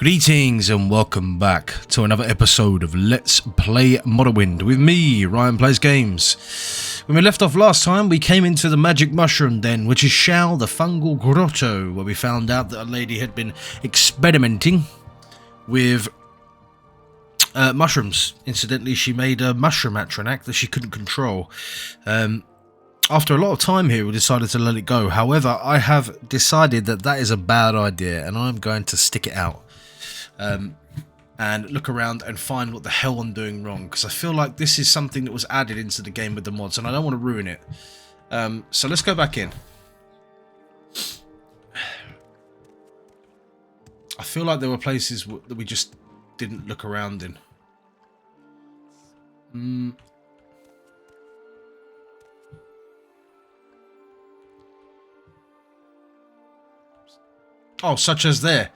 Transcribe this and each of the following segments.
Greetings and welcome back to another episode of Let's Play Morrowind with me, Ryan Plays Games. When we left off last time, we came into the magic mushroom den, which is Shao, the fungal grotto, where we found out that a lady had been experimenting with mushrooms. Incidentally, she made a mushroom atronach that she couldn't control. After a lot of time here, we decided to let it go. However, I have decided that that is a bad idea, and I'm going to stick it out. And look around and find what the hell I'm doing wrong, because I feel like this is something that was added into the game with the mods and I don't want to ruin it. So let's go back in. I feel like there were places that we just didn't look around in. Oh, such as there.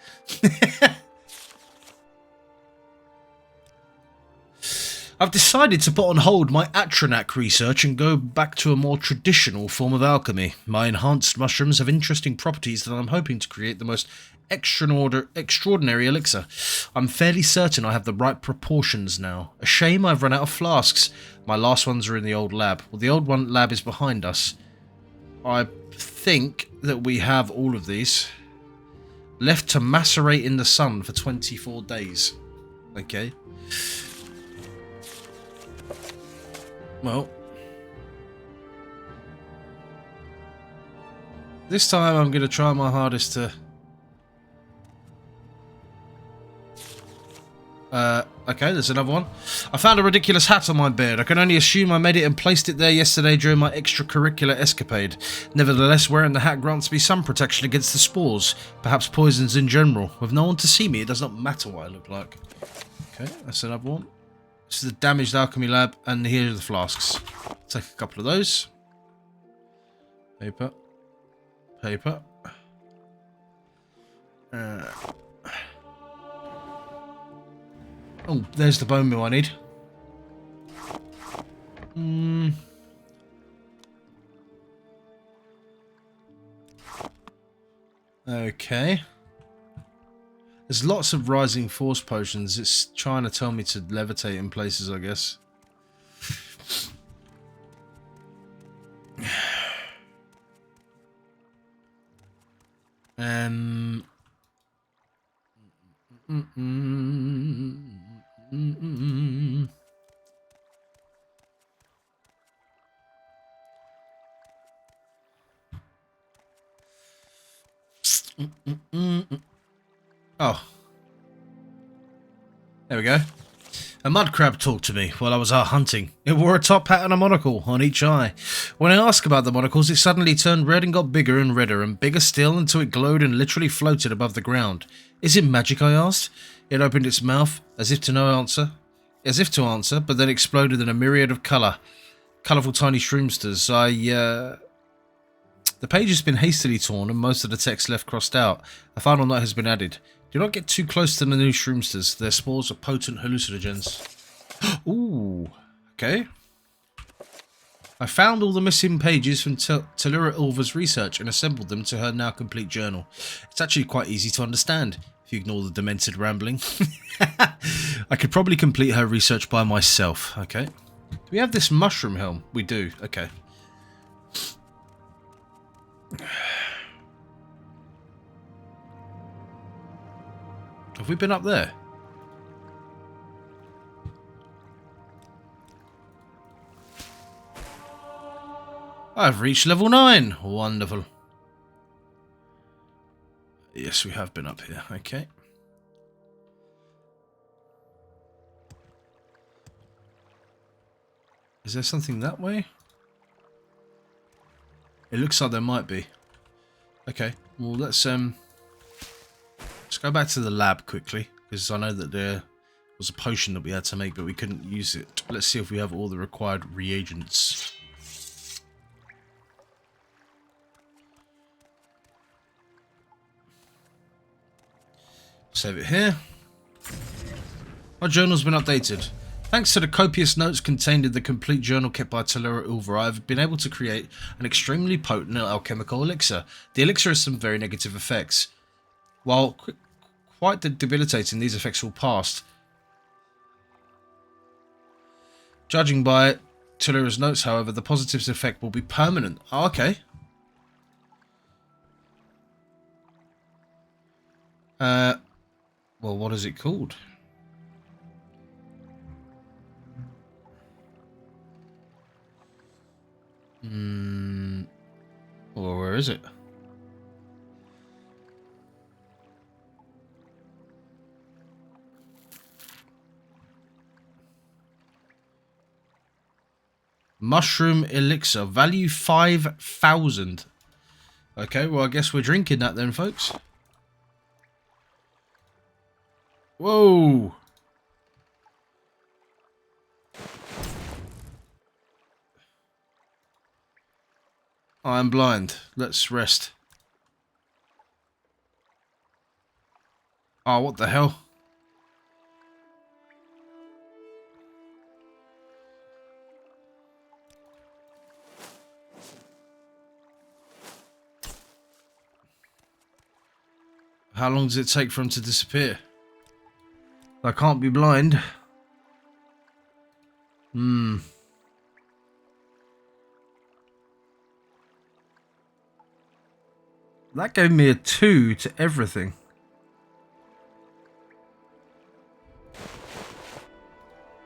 I've decided to put on hold my atronach research and go back to a more traditional form of alchemy. My enhanced mushrooms have interesting properties that I'm hoping to create the most extraordinary elixir. I'm fairly certain I have the right proportions now. A shame I've run out of flasks. My last ones are in the old lab. Well, the old lab is behind us. I think that we have all of these. Left to macerate in the sun for 24 days. Okay. Well, this time I'm going to try my hardest to... okay, there's another one. I found a ridiculous hat on my bed. I can only assume I made it and placed it there yesterday during my extracurricular escapade. Nevertheless, wearing the hat grants me some protection against the spores, perhaps poisons in general. With no one to see me, it does not matter what I look like. Okay, that's another one. This is the damaged alchemy lab, and here are the flasks. Take a couple of those. Paper. Paper. Oh, there's the bone meal I need. Okay. There's lots of rising force potions. It's trying to tell me to levitate in places, I guess. Oh. There we go. A mud crab talked to me while I was out hunting. It wore a top hat and a monocle on each eye. When I asked about the monocles, it suddenly turned red and got bigger and redder and bigger still until it glowed and literally floated above the ground. Is it magic, I asked. It opened its mouth as if to answer, but then exploded in a myriad of colourful tiny shroomsters. The page has been hastily torn and most of the text left crossed out. A final note has been added. Do not get too close to the new shroomsters. Their spores are potent hallucinogens. Ooh, okay. I found all the missing pages from Tellura Ulva's research and assembled them to her now complete journal. It's actually quite easy to understand, if you ignore the demented rambling. I could probably complete her research by myself. Okay. Do we have this mushroom helm? We do. Okay. Have we been up there? I've reached level 9. Wonderful. Yes, we have been up here. Okay. Is there something that way? It looks like there might be. Okay. Well, let's go back to the lab quickly, because I know that there was a potion that we had to make, but we couldn't use it. Let's see if we have all the required reagents. Save it here. Our journal's been updated. Thanks to the copious notes contained in the complete journal kept by Tellura Ulva, I have been able to create an extremely potent alchemical elixir. The elixir has some very negative effects. While Quite debilitating. These effects will pass. Judging by Tellura's notes, however, the positives effect will be permanent. Oh, okay. Well, what is it called? Well, where is it? Mushroom elixir, value 5,000. Okay, well, I guess we're drinking that then, folks. Whoa! I'm blind. Let's rest. Oh, what the hell? How long does it take for him to disappear? I can't be blind. That gave me a 2 to everything.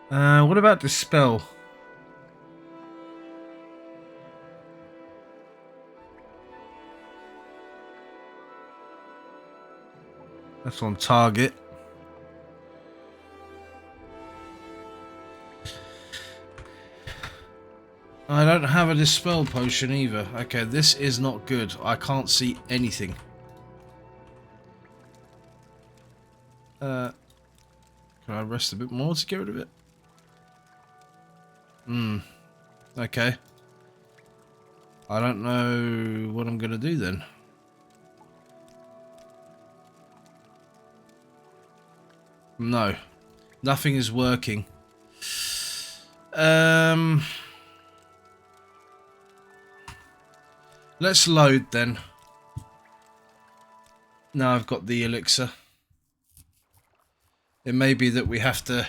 What about Dispel? That's on target. I don't have a Dispel potion either. Okay, this is not good. I can't see anything. Can I rest a bit more to get rid of it? Okay. I don't know what I'm going to do then. No. Nothing is working. Let's load then. Now I've got the elixir. It may be that we have to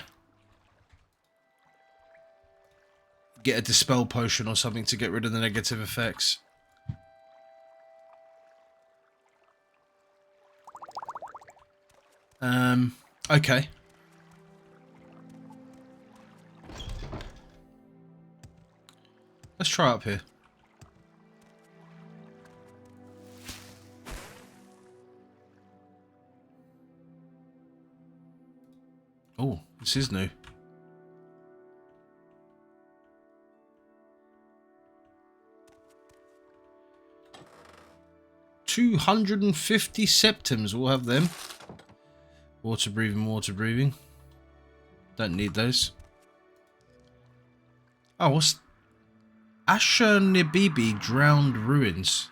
get a Dispel potion or something to get rid of the negative effects. Okay. Let's try up here. Oh, this is new. $250 septums. We'll have them. Water breathing, water breathing. Don't need those. Oh, what's Asher Nibibi Drowned Ruins?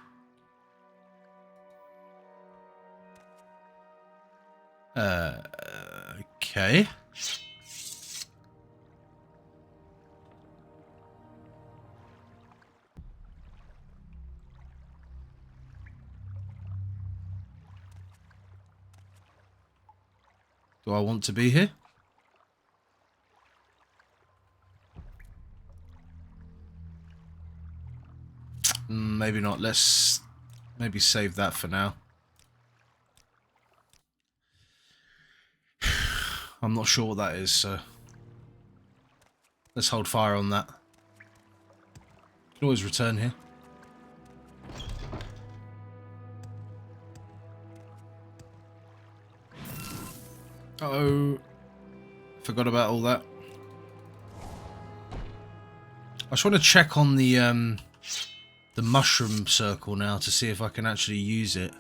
Okay. Do I want to be here? Maybe not. Let's maybe save that for now. I'm not sure what that is, so let's hold fire on that. Can always return here. Uh-oh. Forgot about all that. I just want to check on the mushroom circle now to see if I can actually use it.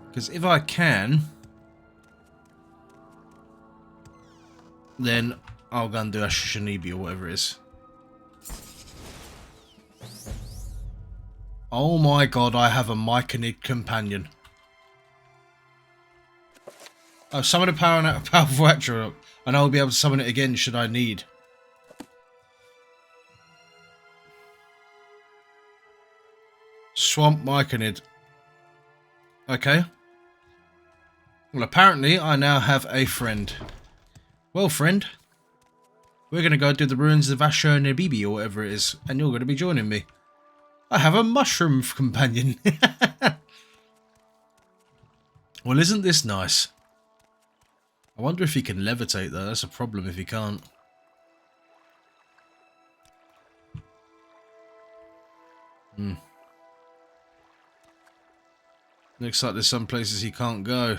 Because if I can, then I'll go and do Ashishanibi or whatever it is. Oh my god, I have a Myconid companion. Oh, summon a powerful attribute, and I'll be able to summon it again should I need. Swamp Myconid. Okay. Well, apparently I now have a friend. Well, friend, we're going to go do the ruins of Asher Nabibi or whatever it is, and you're going to be joining me. I have a mushroom companion. Well, isn't this nice? I wonder if he can levitate though. That's a problem if he can't. Looks like there's some places he can't go.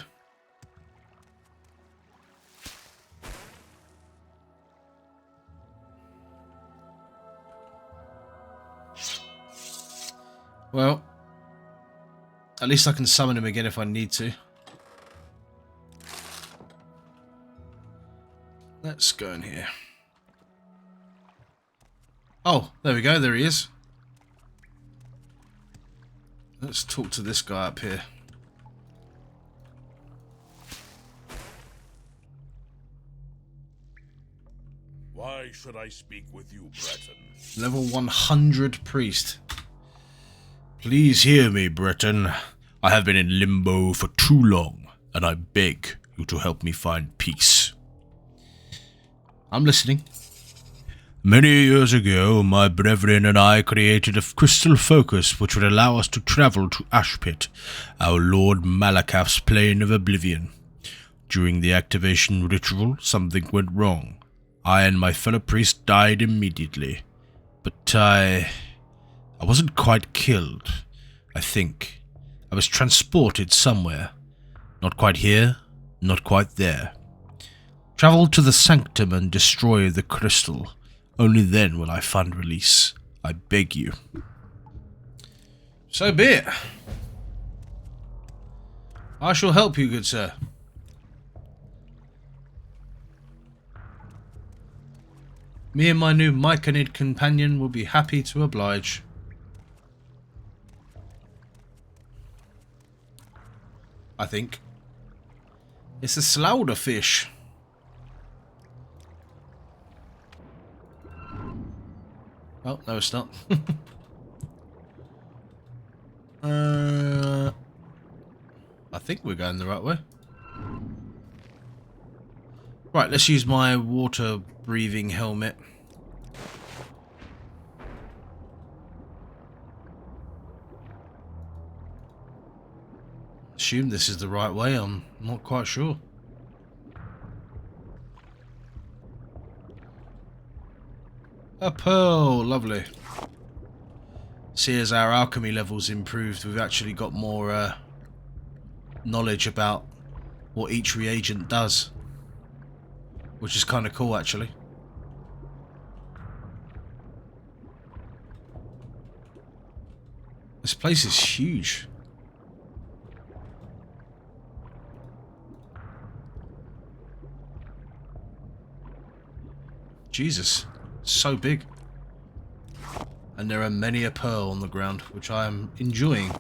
Well, at least I can summon him again if I need to. Let's go in here. Oh, there we go. There he is. Let's talk to this guy up here. Why should I speak with you, Breton? Level 100 priest. Please hear me, Breton. I have been in limbo for too long, and I beg you to help me find peace. I'm listening. Many years ago, my brethren and I created a crystal focus which would allow us to travel to Ashpit, our Lord Malakaf's plane of oblivion. During the activation ritual, something went wrong. I and my fellow priest died immediately. But I wasn't quite killed, I think. I was transported somewhere. Not quite here, not quite there. Travel to the sanctum and destroy the crystal. Only then will I find release. I beg you. So be it. I shall help you, good sir. Me and my new Myconid companion will be happy to oblige. I think. It's a slaughter fish. Oh, no it's not. I think we're going the right way. Right, let's use my water breathing helmet. Assume this is the right way, I'm not quite sure. A pearl, lovely. See, as our alchemy levels improved, we've actually got more knowledge about what each reagent does. Which is kind of cool, actually. This place is huge. Jesus, so big. And there are many a pearl on the ground, which I am enjoying.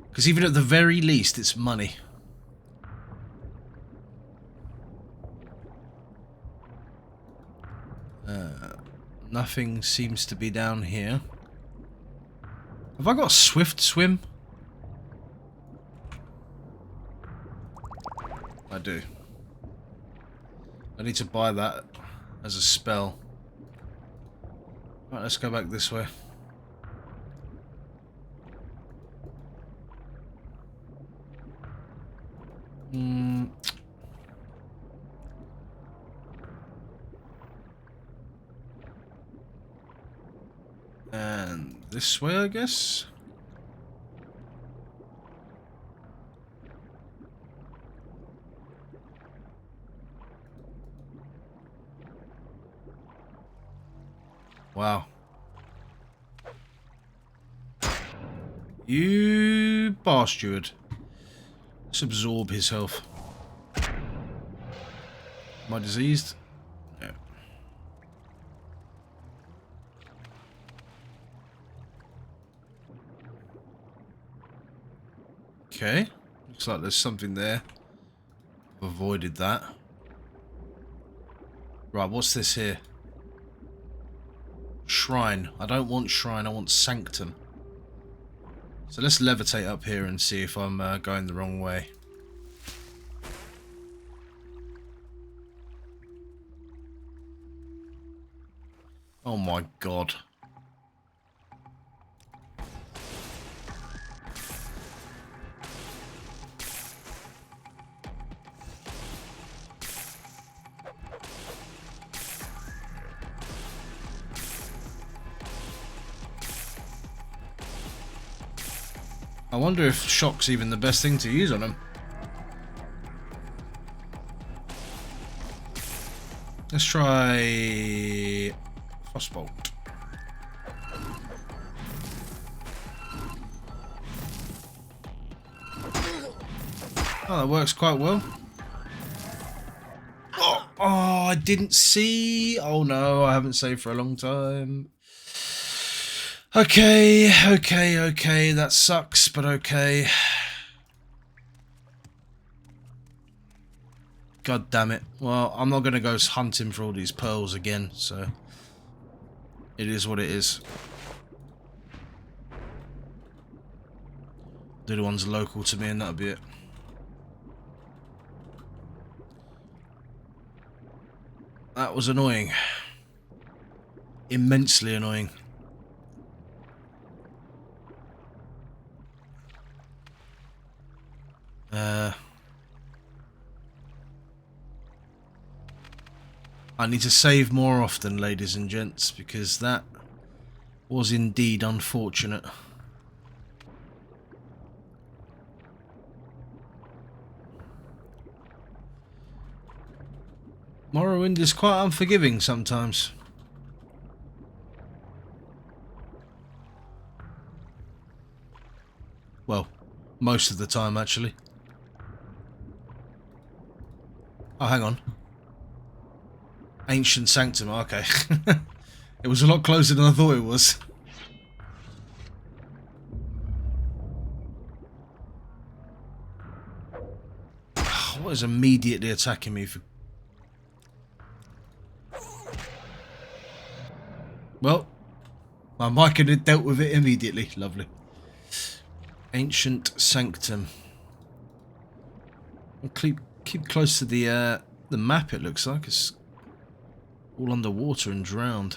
Because even at the very least, it's money. Nothing seems to be down here. Have I got a swift swim? I do. I need to buy that as a spell. Right, let's go back this way. And this way, I guess? Wow. You bastard. Let's absorb his health. Am I diseased? No. Okay. Looks like there's something there. Avoided that. Right, what's this here? Shrine. I don't want shrine, I want sanctum. So let's levitate up here and see if I'm going the wrong way. Oh my god. I wonder if shock's even the best thing to use on him. Let's try Frostbolt. Oh, that works quite well. Oh, I didn't see. Oh no, I haven't saved for a long time. Okay, that sucks, but okay. God damn it. Well, I'm not going to go hunting for all these pearls again, so it is what it is. Do the ones local to me and that'll be it. That was annoying. Immensely annoying. I need to save more often, ladies and gents, because that was indeed unfortunate. Morrowind is quite unforgiving sometimes. Well, most of the time, actually. Oh, hang on. Ancient Sanctum, okay. It was a lot closer than I thought it was. What is immediately attacking me for... Well, my mic had dealt with it immediately. Lovely. Ancient Sanctum. I'll keep close to the map, it looks like. It's all underwater and drowned.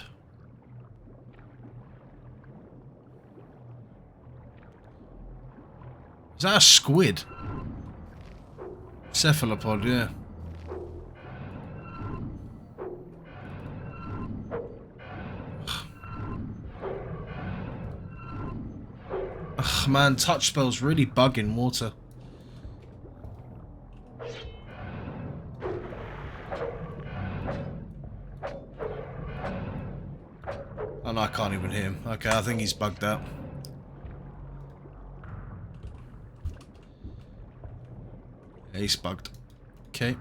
Is that a squid? Cephalopod, yeah. Ugh, man, touch spells really bug in water. Oh no, I can't even hear him. Okay, I think he's bugged out. Yeah, he's bugged. Okay.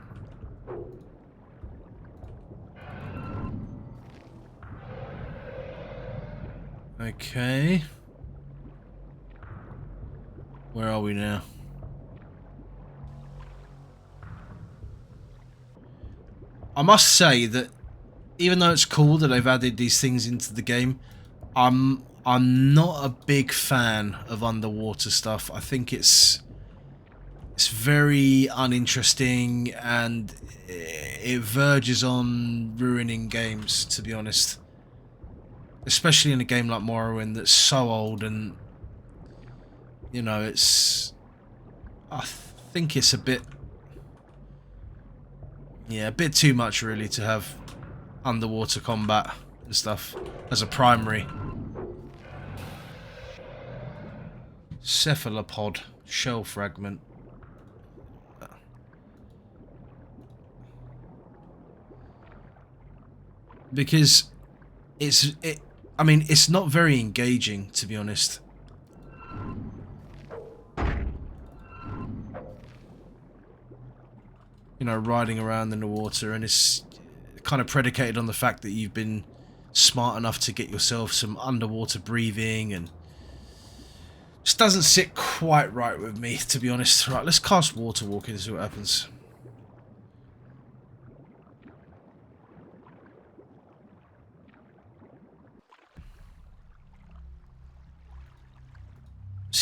Okay. Where are we now? I must say that even though it's cool that they've added these things into the game, I'm not a big fan of underwater stuff. I think it's very uninteresting and it verges on ruining games, to be honest. Especially in a game like Morrowind that's so old and, you know, it's... I think it's a bit... Yeah, a bit too much really to have underwater combat and stuff as a primary. Cephalopod. Shell fragment. Because I mean, it's not very engaging, to be honest. You know, riding around in the water, and it's kind of predicated on the fact that you've been smart enough to get yourself some underwater breathing, and just doesn't sit quite right with me, to be honest. Right, let's cast Water Walk and see what happens.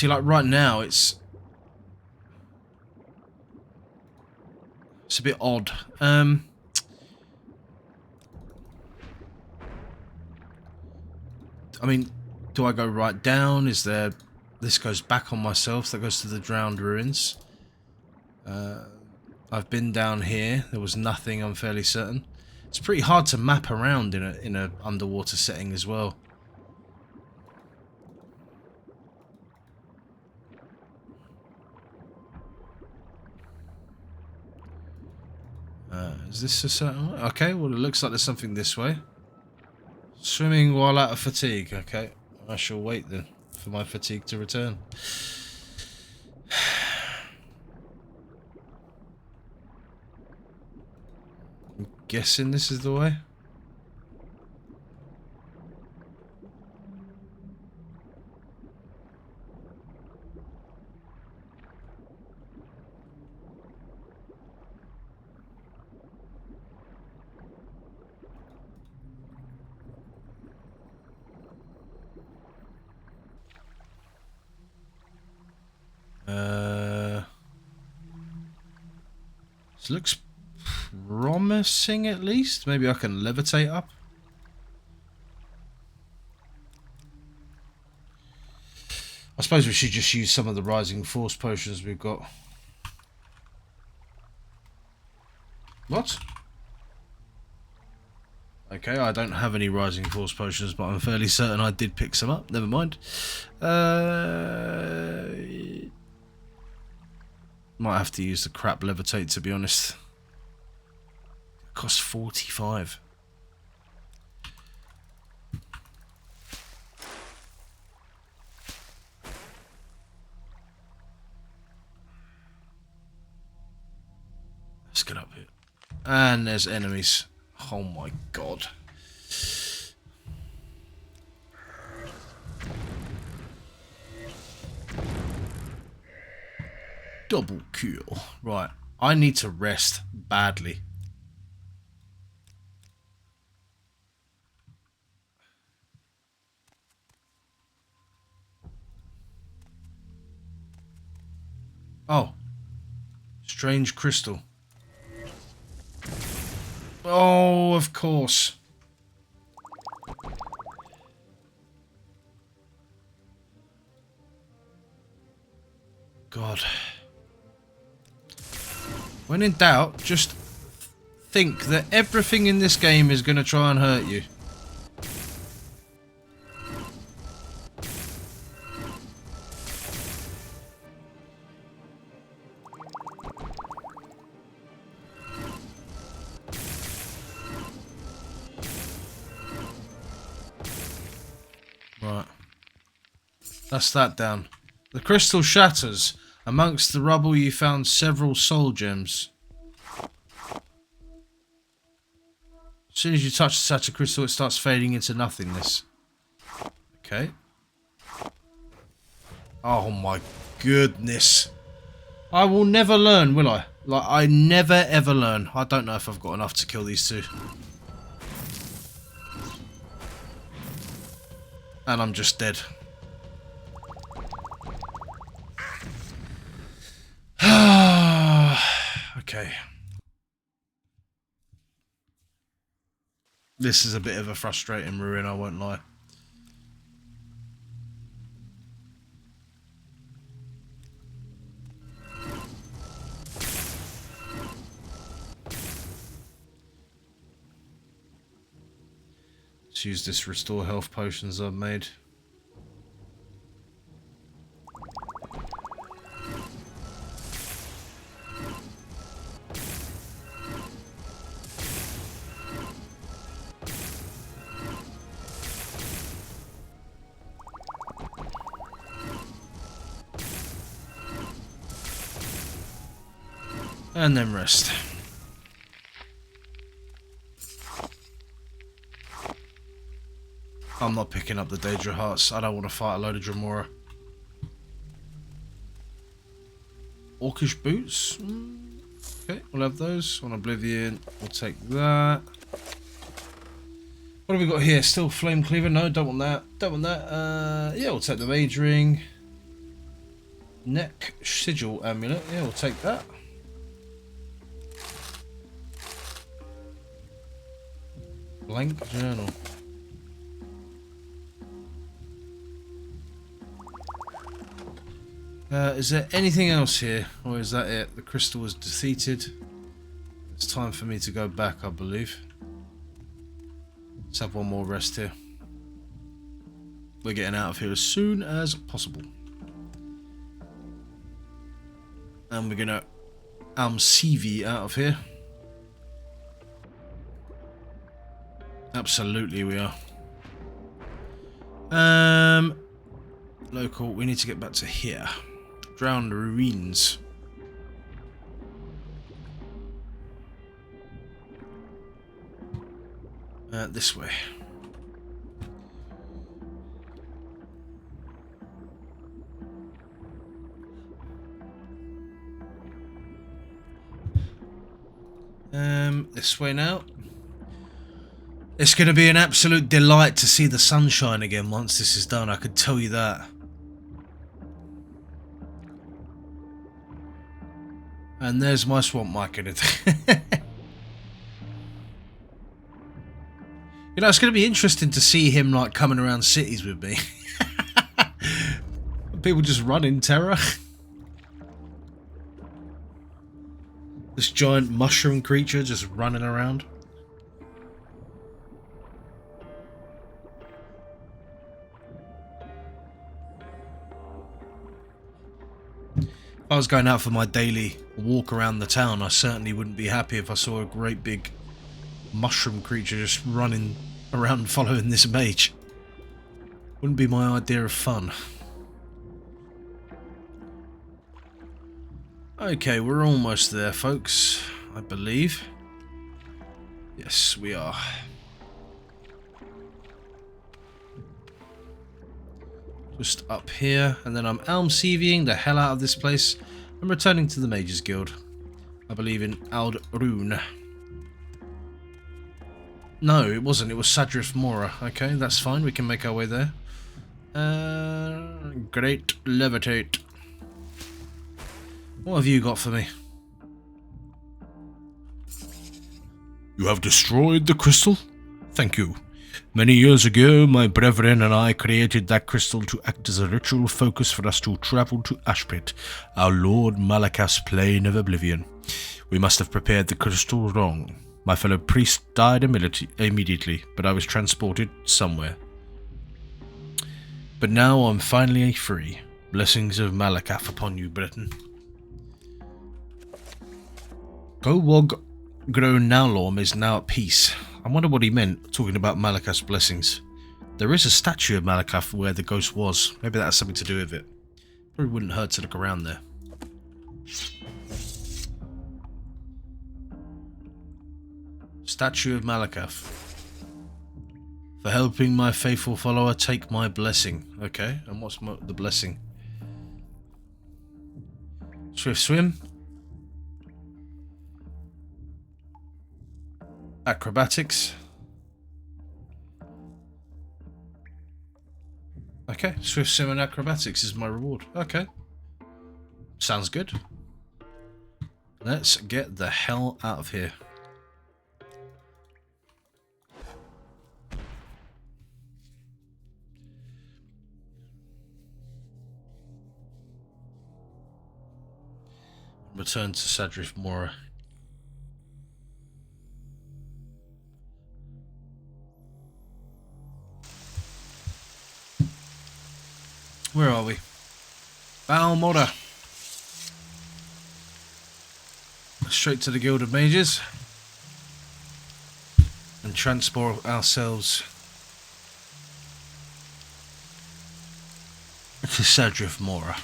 See, like right now, it's a bit odd. I mean, do I go right down? Is there... This goes back on myself. That goes to the drowned ruins. I've been down here. There was nothing, I'm fairly certain. It's pretty hard to map around in a underwater setting as well. Is this a certain way? Okay, well it looks like there's something this way. Swimming while out of fatigue. Okay, I shall wait then for my fatigue to return. I'm guessing this is the way. This looks promising at least. Maybe I can levitate up. I suppose we should just use some of the rising force potions we've got. What? Okay, I don't have any rising force potions, but I'm fairly certain I did pick some up. Never mind. Might have to use the crap levitate, to be honest. It costs 45. Let's get up here. And there's enemies. Oh my god. Double kill. Right. I need to rest badly. Oh. Strange crystal. Oh, of course. God. When in doubt, just think that everything in this game is going to try and hurt you. Right. That's that down. The crystal shatters. Amongst the rubble you found several soul gems. As soon as you touch the Satyr crystal, it starts fading into nothingness. Okay. Oh my goodness. I will never learn, will I? Like, I never ever learn. I don't know if I've got enough to kill these two. And I'm just dead. Okay. This is a bit of a frustrating ruin, I won't lie. Let's use this restore health potions I've made. And then rest. I'm not picking up the Daedra Hearts. I don't want to fight a load of Dremora. Orcish boots. Okay, we'll have those. On Oblivion, we'll take that. What have we got here? Still Flame Cleaver? No, don't want that. Don't want that. Yeah, we'll take the Mage Ring. Neck sigil amulet. Yeah, we'll take that. Blank journal. Is there anything else here? Or is that it? The crystal was defeated. It's time for me to go back, I believe. Let's have one more rest here. We're getting out of here as soon as possible. And we're gonna CV out of here. Absolutely we are. Local, we need to get back to here. Drowned ruins. This way. This way now. It's going to be an absolute delight to see the sunshine again once this is done, I can tell you that. And there's my swamp mic in it. You know, it's going to be interesting to see him like coming around cities with me. People just run in terror. This giant mushroom creature just running around. If I was going out for my daily walk around the town, I certainly wouldn't be happy if I saw a great big mushroom creature just running around following this mage. Wouldn't be my idea of fun. Okay, we're almost there, folks, I believe. Yes, we are. Just up here, and then I'm CVing the hell out of this place. I'm returning to the Mages Guild. I believe in Aldrune. No, it wasn't. It was Sadrith Mora. Okay, that's fine. We can make our way there. Great levitate. What have you got for me? You have destroyed the crystal? Thank you. Many years ago, my brethren and I created that crystal to act as a ritual focus for us to travel to Ashpit, our Lord Malakas's plane of oblivion. We must have prepared the crystal wrong. My fellow priest died immediately, but I was transported somewhere. But now I'm finally free. Blessings of Malakath upon you, Breton. Gowog Grown Nowlorm is now at peace. I wonder what he meant, talking about Malakath's blessings. There is a statue of Malakath where the ghost was. Maybe that has something to do with it. Probably wouldn't hurt to look around there. Statue of Malakath. For helping my faithful follower, take my blessing. Okay, and what's the blessing? Swift swim. Acrobatics. Okay, swift swim and acrobatics is my reward. Okay. Sounds good. Let's get the hell out of here. Return to Sadrith Mora. Where are we? Balmora. Straight to the Guild of Mages. And transport ourselves to Sadrith Mora.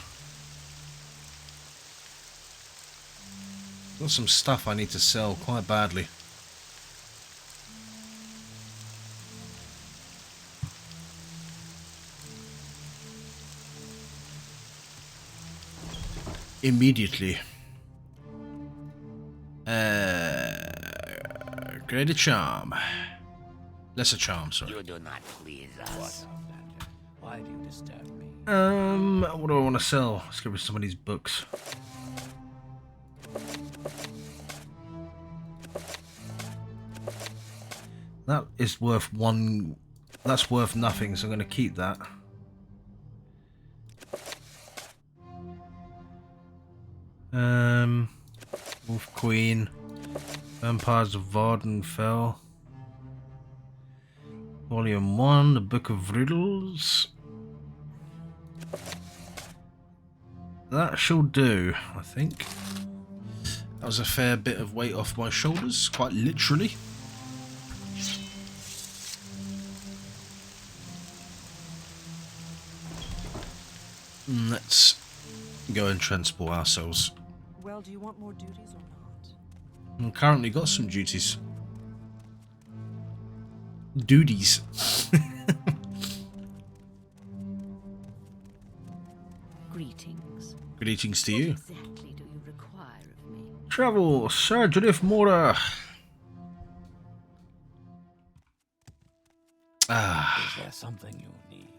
Got some stuff I need to sell quite badly. Immediately. Greater charm. Lesser charm, sorry. You do not please us. Why do you disturb me? What do I want to sell? Let's get rid of some of these books. That is worth one. That's worth nothing, so I'm going to keep that. Wolf Queen, Vampires of Vardenfell, Volume 1, The Book of Riddles. That shall do, I think. That was a fair bit of weight off my shoulders, quite literally. Let's go and transport ourselves. Well, do you want more duties or not? I've currently got some duties. Duties. Greetings. Greetings to you. What exactly do you require of me? Travel, Sir Judith Mora. Is there something you need?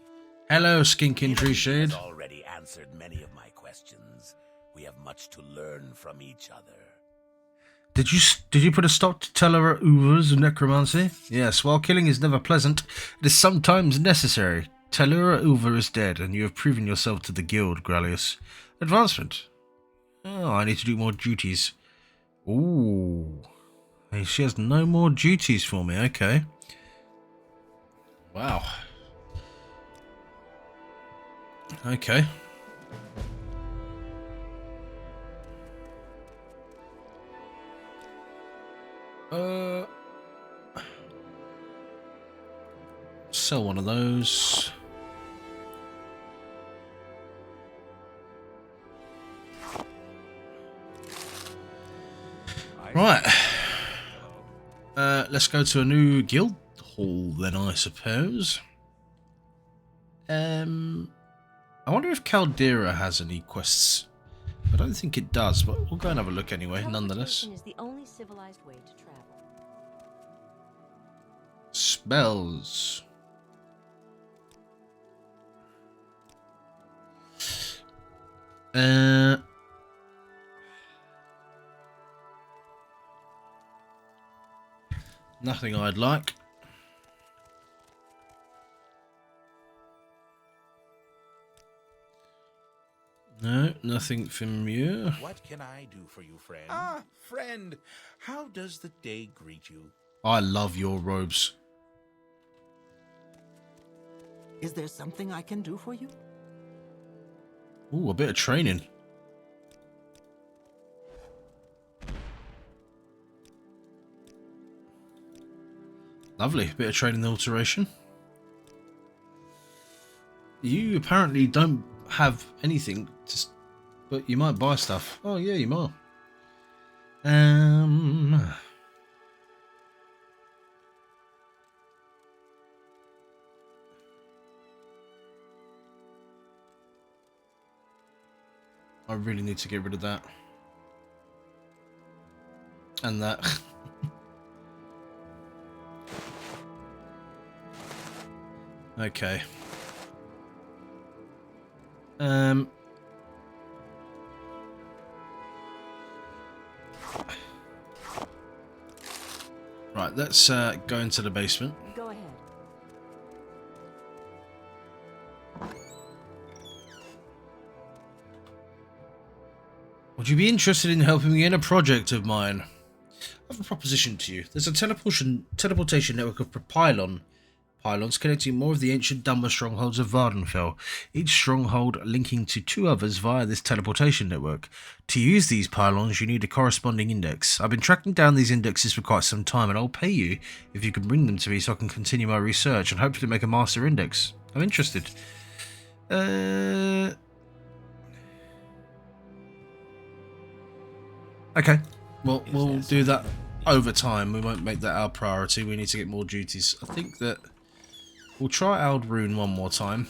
Hello, Skinkin Tree Shade. Has already answered many of my questions. We have much to learn from each other. Did you put a stop to Tellera Uva's necromancy? Yes, while killing is never pleasant, it is sometimes necessary. Tellera Uva is dead, and you have proven yourself to the guild, Gralius. Advancement. Oh, I need to do more duties. Ooh. Hey, she has no more duties for me, okay. Wow. Okay. Sell one of those. Right. Let's go to a new guild hall then, I suppose. I wonder if Caldera has any quests. I don't think it does, but we'll go and have a look anyway, nonetheless. Teleportation is the only civilized way to travel. Spells. Nothing I'd like. No, nothing from you. What can I do for you, friend? Ah, friend. How does the day greet you? I love your robes. Is there something I can do for you? Ooh, a bit of training. Lovely, bit of training alteration. You apparently don't have anything, but you might buy stuff. Oh yeah, you might. I really need to get rid of that. And that. Okay. Right, let's go into the basement. Go ahead. Would you be interested in helping me in a project of mine? I have a proposition to you. There's a teleportation network of pylons connecting more of the ancient Dunmer strongholds of Vardenfell, each stronghold linking to two others via this teleportation network. To use these pylons, you need a corresponding index. I've been tracking down these indexes for quite some time, and I'll pay you if you can bring them to me so I can continue my research and hopefully make a master index. I'm interested. Okay, well, we'll do that over time. We won't make that our priority. We need to get more duties. I think that we'll try Aldrune one more time.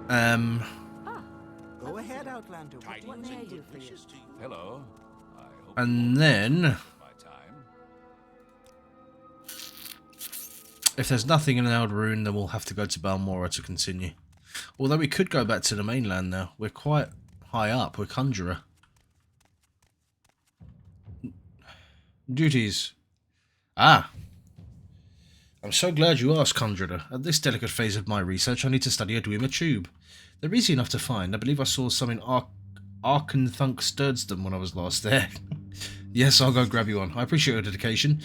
Go ahead, Outlander. What may I do for you? Hello. I hope And then my time. If there's nothing in Eldraune, then we'll have to go to Balmora to continue. Although we could go back to the mainland now. We're quite high up. We're Conjurer. Duties. Ah. I'm so glad you asked, Conjurer. At this delicate phase of my research, I need to study a Dwemer tube. They're easy enough to find. I believe I saw some in Arkenthunk Sturdsdom when I was last there. Yes, I'll go grab you one. I appreciate your dedication.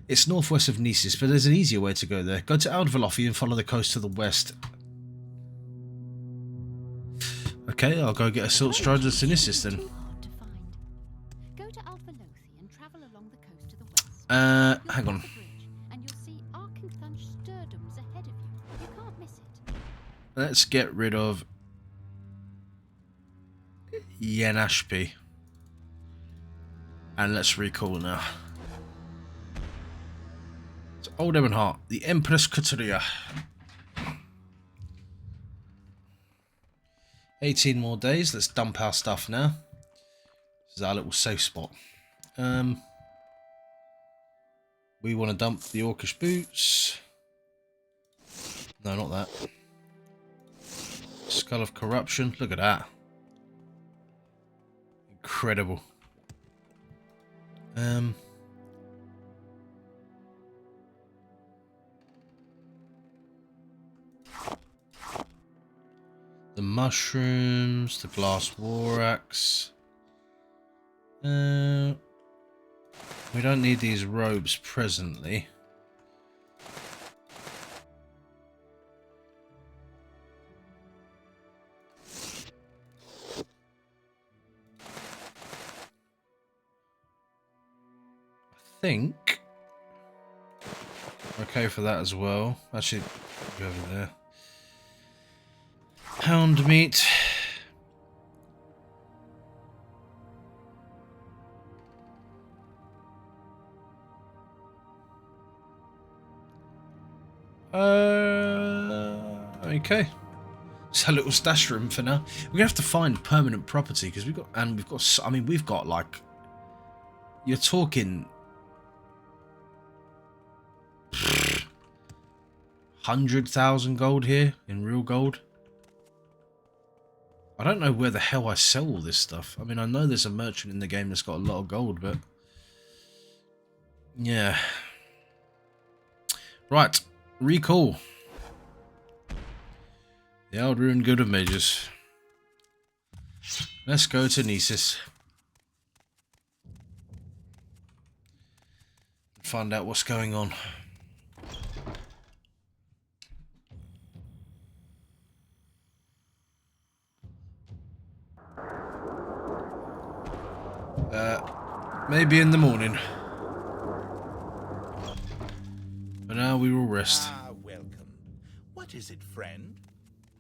It's northwest of Nisis, but there's an easier way to go there. Go to Aldvelofi and follow the coast to the west. Okay, I'll go get a Silt Strider to Nisis then. Too hard to find. Go to Aldvelofi and travel along the coast to the west. Hang on. And you'll see Arkenthunch Sturdoms ahead of you. You can't miss it. Let's get rid of Yenashpi. And let's recall now. It's Old Ebonheart, the Empress Coteria. 18 more days. Let's dump our stuff now. This is our little safe spot. We want to dump the Orcish boots. No, not that. Skull of Corruption. Look at that. Incredible. The mushrooms, the glass war axe. We don't need these robes presently. I think okay for that as well. Actually, go over there. Pound meat. Okay. It's a little stash room for now. We're gonna have to find permanent property because we've got, I mean, we've got like, you're talking 100,000 gold here in real gold. I don't know where the hell I sell all this stuff. I mean, I know there's a merchant in the game that's got a lot of gold, but yeah. Right, recall. The Eldraune Good of Mages. Let's go to Nisis. And find out what's going on. Maybe in the morning. For now, we will rest. Ah, welcome. What is it, friend?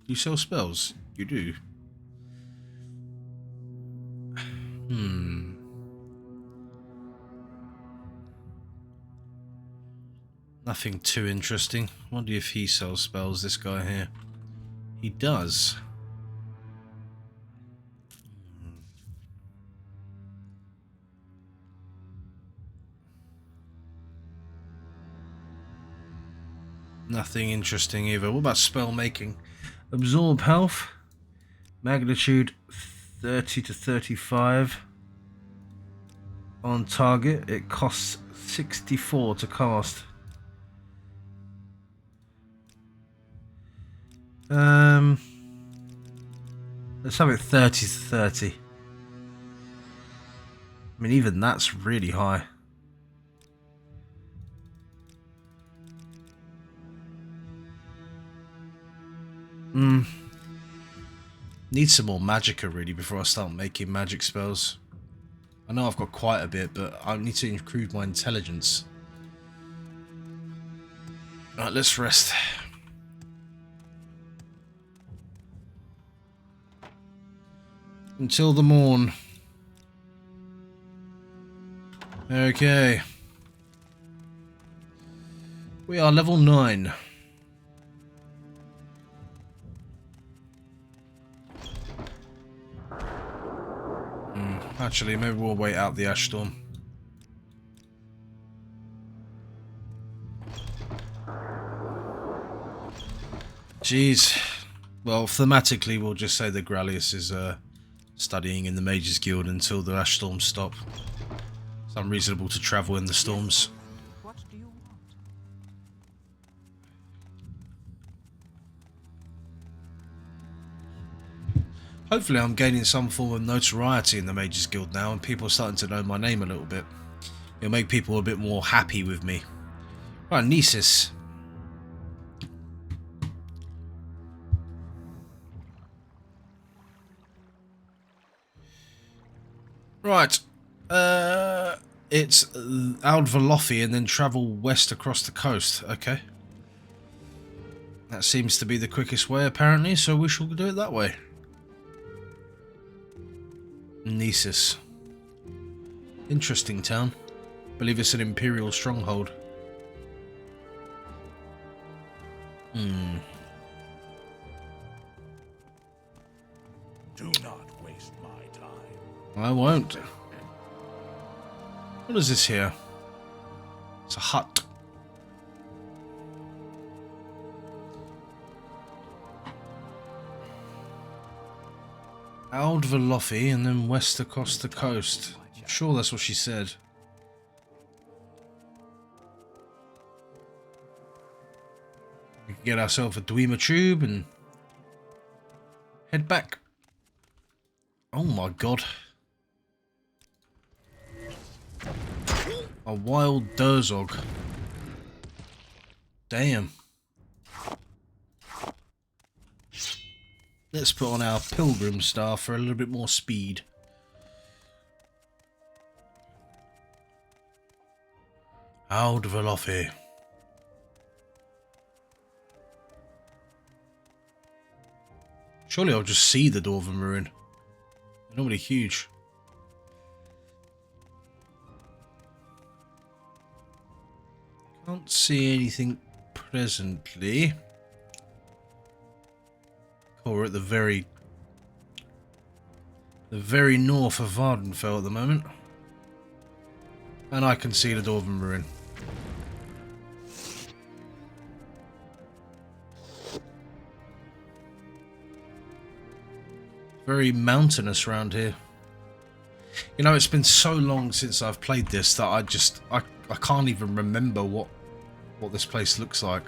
You sell spells? You do. Nothing too interesting. Wonder if he sells spells, this guy here. He does. Nothing interesting either. What about spell making? Absorb health. Magnitude 30 to 35. On target. It costs 64 to cast. Let's have it 30 to 30. I mean, even that's really high. Need some more magicka really before I start making magic spells. I know I've got quite a bit, but I need to improve my intelligence. Alright, let's rest. Until the morn. Okay. We are level 9. Actually, maybe we'll wait out the ash storm. Jeez. Well, thematically, we'll just say that Gralius is studying in the Mages Guild until the ash storms stop. It's unreasonable to travel in the storms. What do you want? Hopefully I'm gaining some form of notoriety in the Mages Guild now, and people are starting to know my name a little bit. It'll make people a bit more happy with me. Right, Nesis. Right, it's Aldvalothy and then travel west across the coast. Okay. That seems to be the quickest way apparently, so we shall do it that way. Nesis. Interesting town. Believe it's an imperial stronghold. Do not waste my time. I won't. What is this here? It's a hut. Aldvalothy and then west across the coast. I'm sure that's what she said. We can get ourselves a Dwemer tube and head back. Oh my god. A wild Durzog. Damn. Let's put on our pilgrim staff for a little bit more speed. Aldvalothy. Surely I'll just see the Dwarven Ruin. They're normally huge. Can't see anything presently. Oh, we're at the very north of Vardenfell at the moment. And I can see the Dwarven Ruin. Very mountainous around here. You know, it's been so long since I've played this that I can't even remember what this place looks like.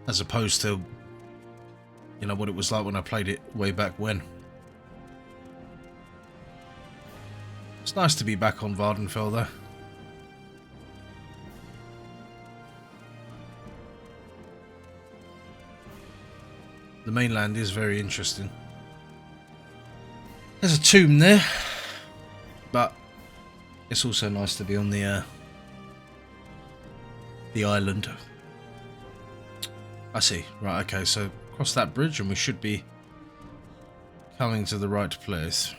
As opposed to, you know, what it was like when I played it way back when. It's nice to be back on Vardenfell though. The mainland is very interesting. There's a tomb there, but it's also nice to be on the island. I see. Right, okay, so cross that bridge and we should be coming to the right place.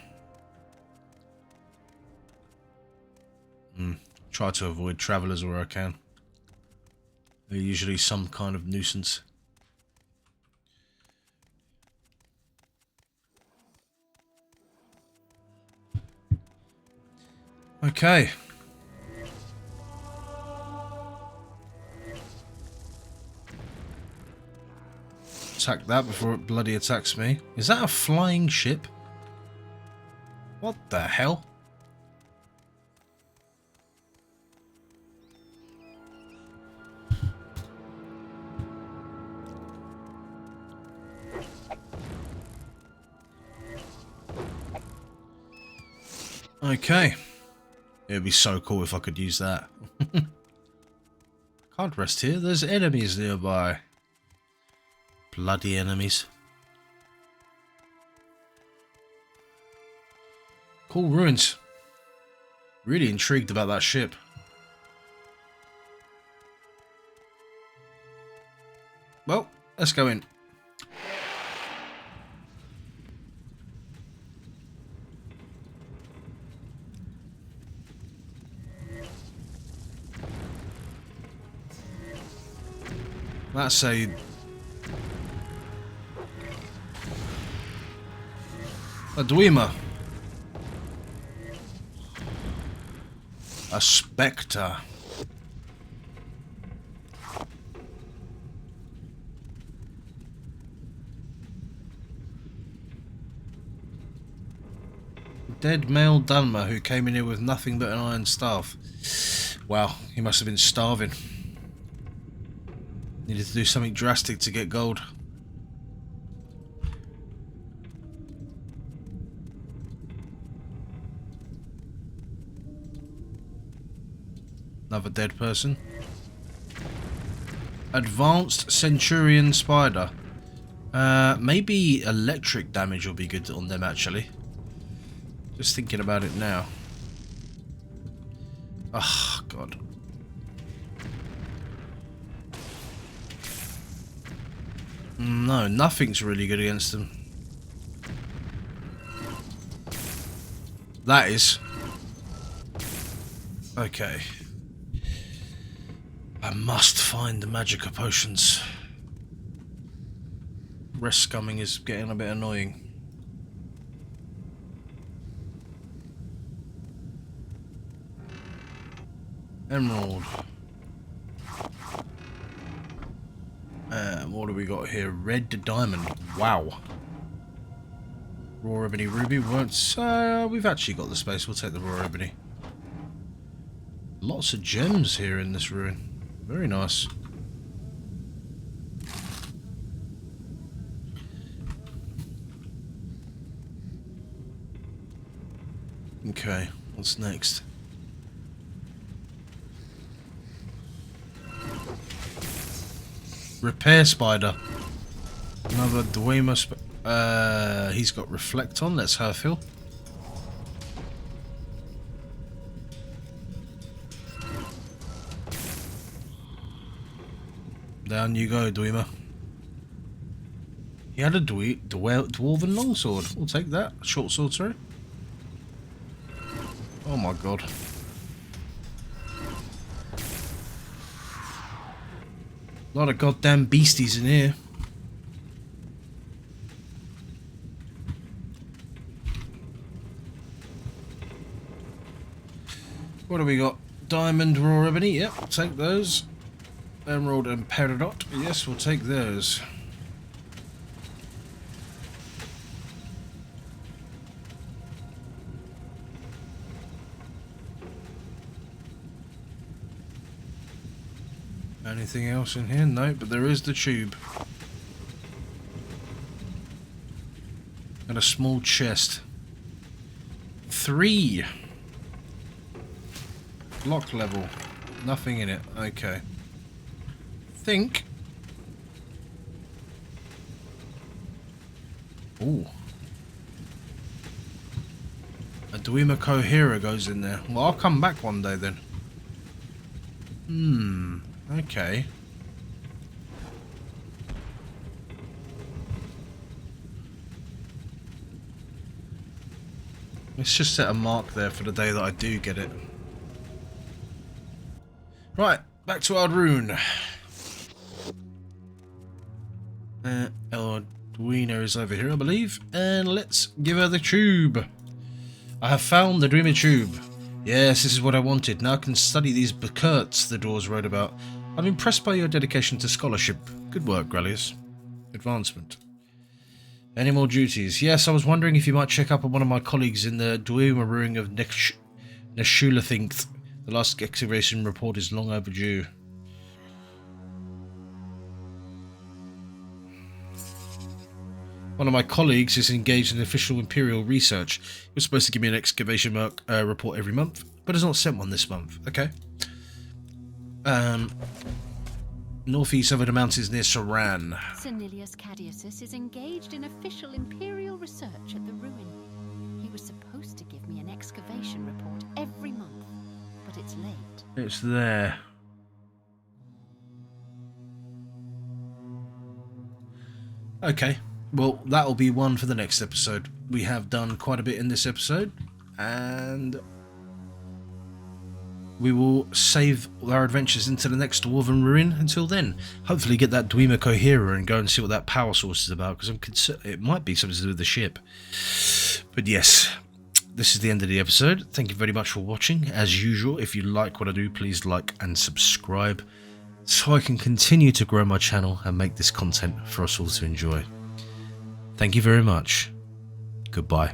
Try to avoid travellers where I can. They're usually some kind of nuisance. Okay. Attack that before it bloody attacks me. Is that a flying ship? What the hell? Okay. It would be so cool if I could use that. Can't rest here. There's enemies nearby. Bloody enemies. Cool ruins. Really intrigued about that ship. Well, let's go in. That's a Dwemer. A spectre. dead male Dunmer who came in here with nothing but an iron staff. Wow, he must have been starving. Needed to do something drastic to get gold. Another dead person. Advanced Centurion Spider. Maybe electric damage will be good on them actually. Just thinking about it now. Oh, God. No, nothing's really good against them. That is. Okay. I must find the magica potions. Rest scumming is getting a bit annoying. Emerald. What do we got here? Red diamond. Wow. Raw ebony ruby. We've actually got the space. We'll take the raw ebony. Lots of gems here in this ruin. Very nice. Okay, what's next? Repair spider. Another Dwemer he's got reflect on. Let's her fill. Down you go, Dwemer. He had a dwarven longsword. We'll take that. Short sword, sorry. Oh my god. A lot of goddamn beasties in here. What do we got? Diamond, raw ebony. Yep, we'll take those. Emerald and peridot. Yes, we'll take those. Anything else in here? No, but there is the tube. And a small chest. 3. Block level. Nothing in it. Okay. Think. Ooh. A Dwemer Cohera goes in there. Well, I'll come back one day then. Okay. Let's just set a mark there for the day that I do get it. Right, back to our rune. Edwina is over here, I believe. And let's give her the tube. I have found the Dreamer tube. Yes, this is what I wanted. Now I can study these Bekurts the doors wrote about. I'm impressed by your dedication to scholarship. Good work, Grellius. Advancement. Any more duties? Yes, I was wondering if you might check up on one of my colleagues in the Dwemer ruin of Neshulathink. The last excavation report is long overdue. One of my colleagues is engaged in official Imperial research. He was supposed to give me an excavation report every month, but has not sent one this month. Okay. Northeast over the mountains near Saran. Cornelius Cadiusus is engaged in official Imperial research at the ruin. He was supposed to give me an excavation report every month, but it's late. It's there. Okay. Well, that'll be one for the next episode. We have done quite a bit in this episode, and we will save our adventures into the next Dwarven Ruin until then. Hopefully get that Dwemer Cohera and go and see what that power source is about, because it might be something to do with the ship. But yes, this is the end of the episode. Thank you very much for watching. As usual, if you like what I do, please like and subscribe so I can continue to grow my channel and make this content for us all to enjoy. Thank you very much. Goodbye.